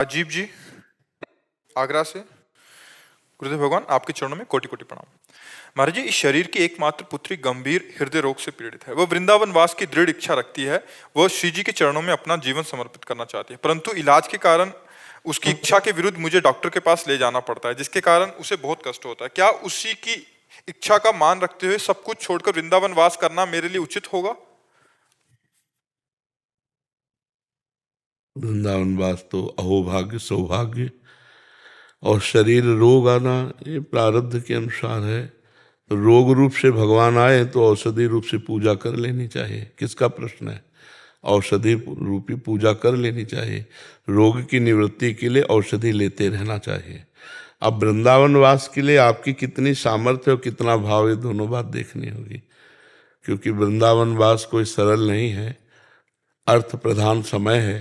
अजीब जी, आगरा से। गुरुदेव भगवान, आपके चरणों में कोटि कोटि प्रणाम। महाराज जी, इस शरीर की एकमात्र पुत्री गंभीर हृदय रोग से पीड़ित है। वह वृंदावन वास की दृढ़ इच्छा रखती है। वह श्री जी के चरणों में अपना जीवन समर्पित करना चाहती है, परंतु इलाज के कारण उसकी इच्छा के विरुद्ध मुझे डॉक्टर के पास ले जाना पड़ता है, जिसके कारण उसे बहुत कष्ट होता है। क्या उसी की इच्छा का मान रखते हुए सब कुछ छोड़कर वृंदावन वास करना मेरे लिए उचित होगा? वृंदावन वास तो अहोभाग्य सौभाग्य, और शरीर रोग आना ये प्रारब्ध के अनुसार है। तो रोग रूप से भगवान आए तो औषधि रूप से पूजा कर लेनी चाहिए। किसका प्रश्न है? औषधि रूपी पूजा कर लेनी चाहिए। रोग की निवृत्ति के लिए औषधि लेते रहना चाहिए। अब वृंदावन वास के लिए आपकी कितनी सामर्थ्य और कितना भाव, ये दोनों बात देखनी होगी, क्योंकि वृंदावन वास कोई सरल नहीं है, अर्थ प्रधान समय है।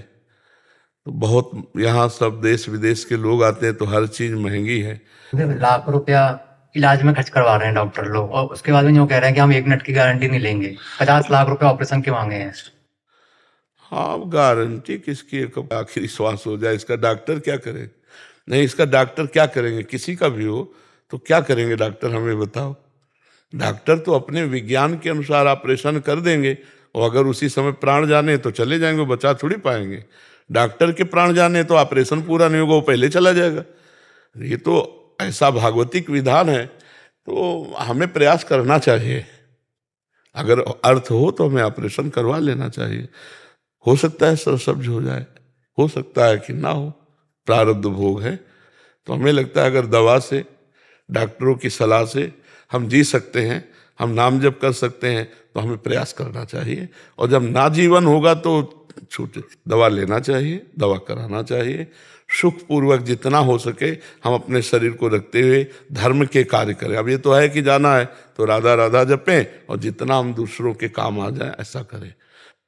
तो बहुत यहाँ सब देश विदेश के लोग आते हैं, तो हर चीज महंगी है। लाख रुपया इलाज में खर्च करवा रहे हैं डॉक्टर लोग, और उसके बाद में यूँ कह रहे हैं कि हम 1 मिनट की गारंटी नहीं लेंगे। 50 लाख रुपए ऑपरेशन के मांगे हैं। हाँ, गारंटी किसकी है? कब आखिरी श्वास हो जाए, इसका डॉक्टर क्या करे? नहीं, इसका डॉक्टर क्या करेंगे? किसी का भी हो तो क्या करेंगे डॉक्टर, हमें बताओ। डॉक्टर तो अपने विज्ञान के अनुसार ऑपरेशन कर देंगे, और अगर उसी समय प्राण जाने तो चले जाएंगे, बचा थोड़ी पाएंगे। डॉक्टर के प्राण जाने तो ऑपरेशन पूरा नहीं होगा, वो पहले चला जाएगा। ये तो ऐसा भागवतिक विधान है, तो हमें प्रयास करना चाहिए। अगर अर्थ हो तो हमें ऑपरेशन करवा लेना चाहिए। हो सकता है सरसब्ज हो जाए, हो सकता है कि ना हो, प्रारब्ध भोग है। तो हमें लगता है अगर दवा से, डॉक्टरों की सलाह से हम जी सकते हैं, हम नाम जप कर सकते हैं, तो हमें प्रयास करना चाहिए। और जब ना जीवन होगा तो छूटे, दवा लेना चाहिए, दवा कराना चाहिए। सुखपूर्वक जितना हो सके हम अपने शरीर को रखते हुए धर्म के कार्य करें। अब ये तो है कि जाना है तो राधा राधा जपें, और जितना हम दूसरों के काम आ जाए ऐसा करें।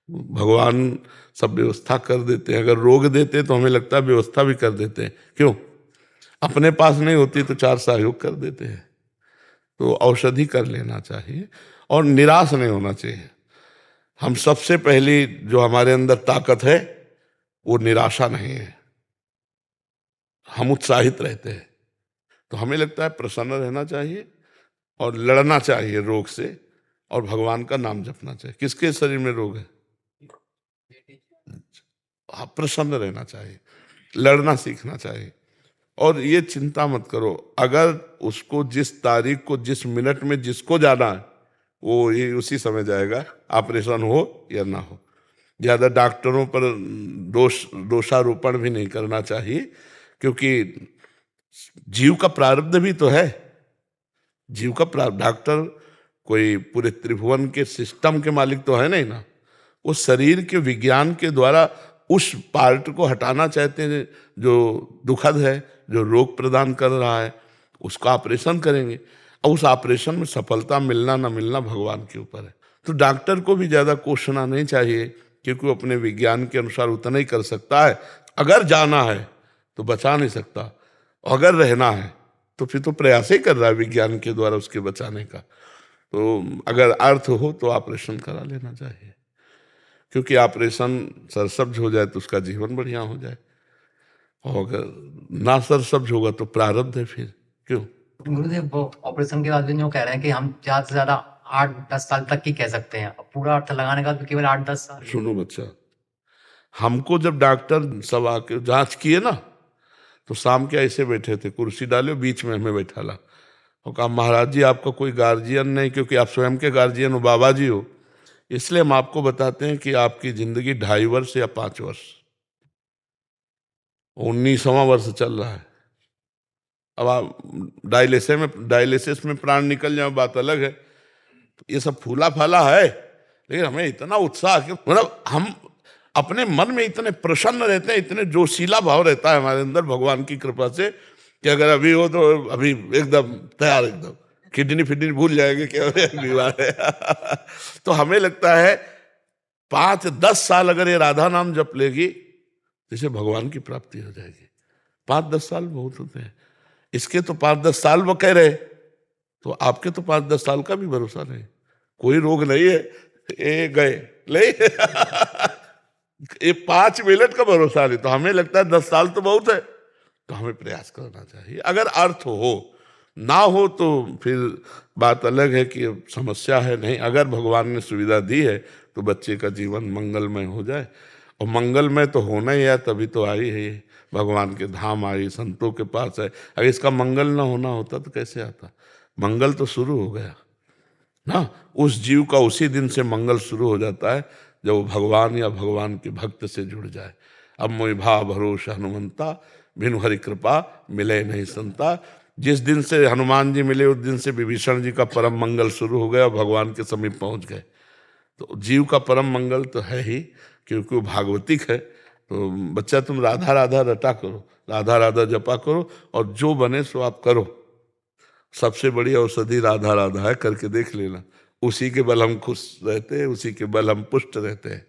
भगवान सब व्यवस्था कर देते हैं। अगर रोग देते तो हमें लगता है व्यवस्था भी कर देते हैं। क्यों? अपने पास नहीं होती तो 4 सहयोग कर देते हैं। तो औषधि कर लेना चाहिए और निराश नहीं होना चाहिए। हम सबसे पहली जो हमारे अंदर ताकत है वो निराशा नहीं है, हम उत्साहित रहते हैं। तो हमें लगता है प्रसन्न रहना चाहिए और लड़ना चाहिए रोग से, और भगवान का नाम जपना चाहिए। किसके शरीर में रोग है? हाँ, प्रसन्न रहना चाहिए, लड़ना सीखना चाहिए। और ये चिंता मत करो, अगर उसको जिस तारीख को, जिस मिनट में जिसको जाना है वो ये उसी समय जाएगा, ऑपरेशन हो या ना हो। ज़्यादा डॉक्टरों पर दोषारोपण भी नहीं करना चाहिए, क्योंकि जीव का प्रारब्ध भी तो है। जीव का प्रारब्ध, डॉक्टर कोई पूरे त्रिभुवन के सिस्टम के मालिक तो है नहीं ना। उस शरीर के विज्ञान के द्वारा उस पार्ट को हटाना चाहते हैं जो दुखद है, जो रोग प्रदान कर रहा है, उसका ऑपरेशन करेंगे। और उस ऑपरेशन में सफलता मिलना ना मिलना भगवान के ऊपर है। तो डॉक्टर को भी ज़्यादा कोसना नहीं चाहिए, क्योंकि वो अपने विज्ञान के अनुसार उतना ही कर सकता है। अगर जाना है तो बचा नहीं सकता, अगर रहना है तो फिर तो प्रयास ही कर रहा है विज्ञान के द्वारा उसके बचाने का। तो अगर अर्थ हो तो ऑपरेशन करा लेना चाहिए, क्योंकि ऑपरेशन सरसब्ज हो जाए तो उसका जीवन बढ़िया हो जाए, और अगर ना सरसब्ज होगा तो प्रारब्ध है फिर। क्यों? गुरुदेव, वो ऑपरेशन के बाद भी यूँ कह रहे हैं कि हम ज्यादा से ज्यादा 8-10 साल तक ही कह सकते हैं। अब पूरा अर्थ लगाने का तो केवल 8-10 साल। सुनो बच्चा, हमको जब डॉक्टर सब आके जांच किए ना, तो शाम के ऐसे बैठे थे, कुर्सी डाले बीच में हमें बैठा ला, और कहा महाराज जी आपका कोई गार्जियन नहीं, क्योंकि आप स्वयं के गार्जियन हो, बाबा जी हो, इसलिए हम आपको बताते हैं कि आपकी जिंदगी 2.5 वर्ष या 5 वर्ष, 19वां वर्ष चल रहा है। अब आप डायलिसिस में प्राण निकल जाए बात अलग है। तो ये सब फूला फाला है, लेकिन हमें इतना उत्साह कि मतलब हम अपने मन में इतने प्रसन्न रहते हैं, इतने जोशीला भाव रहता है हमारे अंदर भगवान की कृपा से, कि अगर अभी हो तो अभी एकदम तैयार, एकदम किडनी फिडनी भूल जाएंगे क्या बीमार है। तो हमें लगता है 5-10 साल अगर ये राधा नाम जप लेगी तो इसे भगवान की प्राप्ति हो जाएगी। 5-10 साल बहुत होते हैं, इसके तो 5-10 साल वो कह रहे, तो आपके तो 5-10 साल का भी भरोसा नहीं। कोई रोग नहीं है, ये गए ले ये 5 मिनट का भरोसा नहीं, तो हमें लगता है 10 साल तो बहुत है, तो हमें प्रयास करना चाहिए। अगर अर्थ हो, ना हो तो फिर बात अलग है कि समस्या है। नहीं, अगर भगवान ने सुविधा दी है तो बच्चे का जीवन मंगलमय हो जाए, और मंगलमय तो होना ही है, तभी तो आई है ये, भगवान के धाम आई, संतों के पास है। अगर इसका मंगल ना होना होता तो कैसे आता? मंगल तो शुरू हो गया ना, उस जीव का उसी दिन से मंगल शुरू हो जाता है जब वो भगवान या भगवान के भक्त से जुड़ जाए। अब मोहि भा भरोसा हनुमंता, बिनु हरि कृपा मिले नहीं संता। जिस दिन से हनुमान जी मिले उस दिन से विभीषण जी का परम मंगल शुरू हो गया, भगवान के समीप पहुंच गए। तो जीव का परम मंगल तो है ही, क्योंकि वो भागवतिक है। तो बच्चा तुम राधा राधा रटा करो, राधा राधा जपा करो, और जो बने सो आप करो। सबसे बड़ी औषधि राधा राधा है, करके देख लेना। उसी के बल हम खुश रहते हैं, उसी के बल हम पुष्ट रहते हैं।